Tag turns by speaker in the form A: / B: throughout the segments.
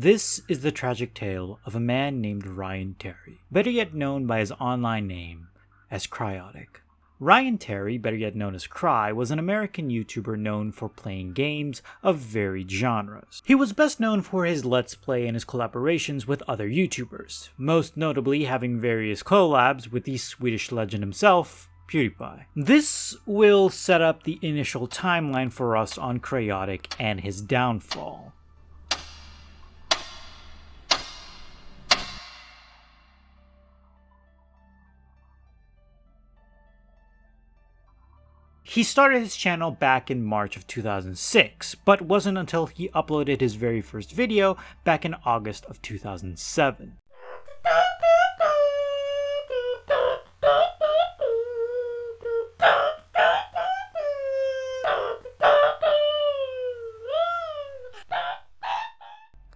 A: This is the tragic tale of a man named Ryan Terry, better yet known by his online name as Cryaotic. Ryan Terry, better yet known as Cry, was an American YouTuber known for playing games of varied genres. He was best known for his Let's Play and his collaborations with other YouTubers, most notably having various collabs with the Swedish legend himself, PewDiePie. This will set up the initial timeline for us on Cryaotic and his downfall. He started his channel back in March of 2006, but wasn't until he uploaded his very first video back in August of 2007.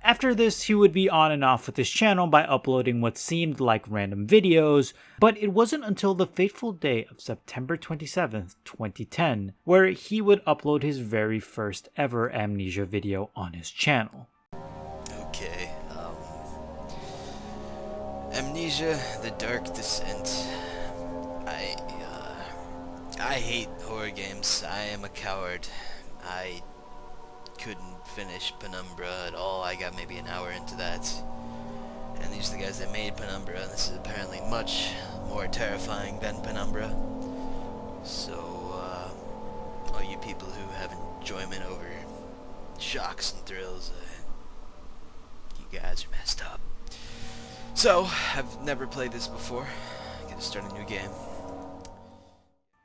A: After this, he would be on and off with his channel by uploading what seemed like random videos, but it wasn't until the fateful day of September 27th, 2010, where he would upload his very first ever Amnesia video on his channel.
B: Okay, Amnesia, The Dark Descent. I hate horror games. I am a coward. I couldn't finish Penumbra at all. I got maybe an hour into that. And these are the guys that made Penumbra, and this is apparently much more terrifying than Penumbra. So, all you people who have enjoyment over shocks and thrills, you guys are messed up. So, I've never played this before. I gotta start a new game.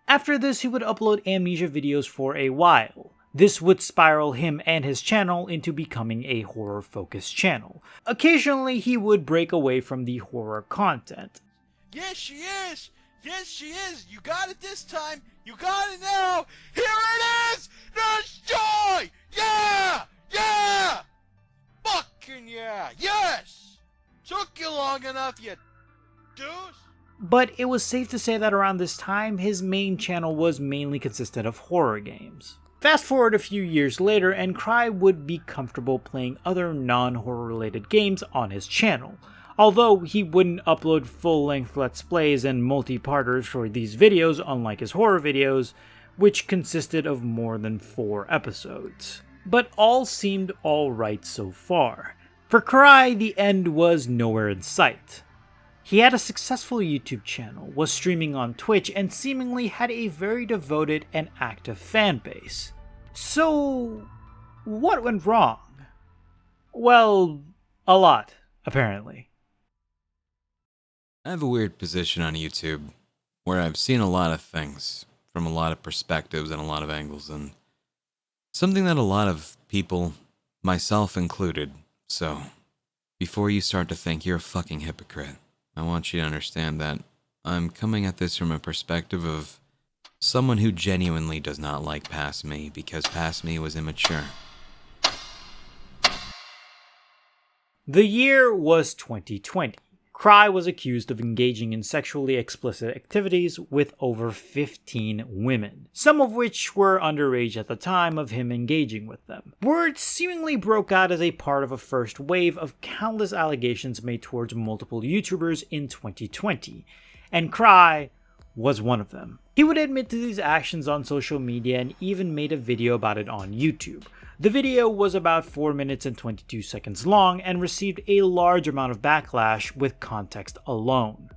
A: After this, he would upload Amnesia videos for a while. This would spiral him and his channel into becoming a horror-focused channel. Occasionally, he would break away from the horror content.
C: Yes, she is! Yes, she is! You got it this time! You got it now! Here it is! Destroy! Yeah! Yeah! Fucking yeah! Yes! Took you long enough, you douche!
A: But it was safe to say that around this time, his main channel was mainly consisted of horror games. Fast forward a few years later, and Cry would be comfortable playing other non-horror related games on his channel, although he wouldn't upload full-length Let's Plays and multi-parters for these videos unlike his horror videos, which consisted of more than 4 episodes. But all seemed alright so far. For Cry, the end was nowhere in sight. He had a successful YouTube channel, was streaming on Twitch, and seemingly had a very devoted and active fan base. So, what went wrong? Well, a lot, apparently.
D: I have a weird position on YouTube, where I've seen a lot of things, from a lot of perspectives and a lot of angles, and something that a lot of people, myself included, so before you start to think you're a fucking hypocrite, I want you to understand that I'm coming at this from a perspective of someone who genuinely does not like Past Me because Past Me was immature.
A: The year was 2020. Cry was accused of engaging in sexually explicit activities with over 15 women, some of which were underage at the time of him engaging with them. Word seemingly broke out as a part of a first wave of countless allegations made towards multiple YouTubers in 2020, and Cry was one of them. He would admit to these actions on social media and even made a video about it on YouTube. The video was about 4 minutes and 22 seconds long and received a large amount of backlash with context alone.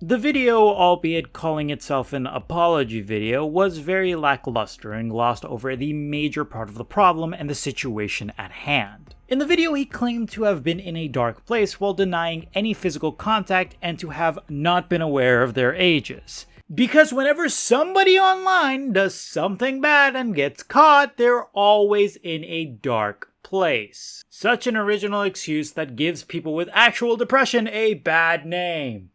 A: The video, albeit calling itself an apology video, was very lackluster and glossed over the major part of the problem and the situation at hand. In the video, he claimed to have been in a dark place while denying any physical contact and to have not been aware of their ages. Because whenever somebody online does something bad and gets caught, they're always in a dark place. Such an original excuse that gives people with actual depression a bad name.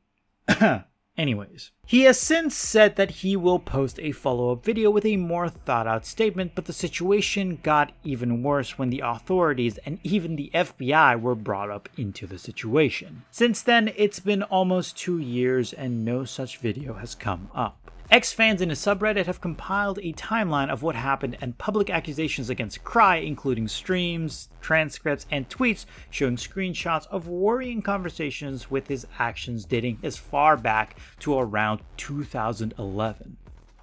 A: Anyways, he has since said that he will post a follow-up video with a more thought-out statement, but the situation got even worse when the authorities and even the FBI were brought up into the situation. Since then, it's been almost 2 years and no such video has come up. X-fans in a subreddit have compiled a timeline of what happened and public accusations against Cry, including streams, transcripts, and tweets showing screenshots of worrying conversations with his actions dating as far back to around 2011.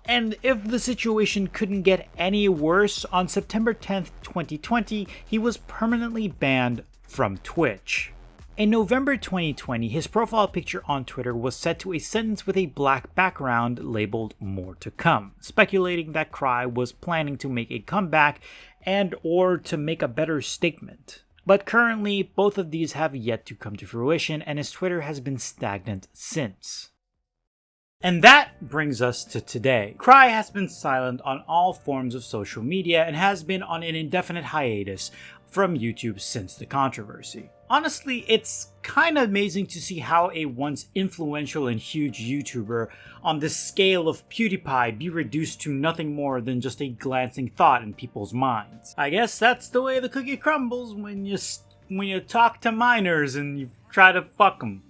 A: And if the situation couldn't get any worse, on September 10th, 2020, he was permanently banned from Twitch. In November 2020, his profile picture on Twitter was set to a sentence with a black background labeled "More to Come," speculating that Cry was planning to make a comeback and or to make a better statement. But currently, both of these have yet to come to fruition, and his Twitter has been stagnant since. And that brings us to today. Cry has been silent on all forms of social media and has been on an indefinite hiatus from YouTube since the controversy. Honestly, it's kind of amazing to see how a once influential and huge YouTuber on the scale of PewDiePie be reduced to nothing more than just a glancing thought in people's minds. I guess that's the way the cookie crumbles when you talk to minors and you try to fuck them.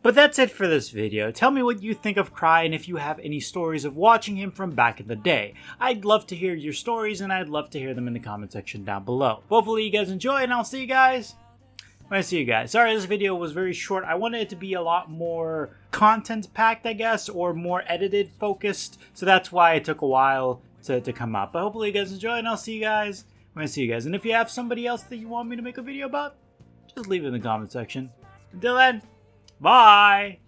A: But that's it for this video. Tell me what you think of Cry and if you have any stories of watching him from back in the day. I'd love to hear your stories and I'd love to hear them in the comment section down below. Hopefully you guys enjoy and I'll see you guys when I see you guys. Sorry this video was very short. I wanted it to be a lot more content packed, I guess, or more edited focused. So that's why it took a while to come out. But hopefully you guys enjoy and I'll see you guys when I see you guys. And if you have somebody else that you want me to make a video about, just leave it in the comment section. Until then, bye!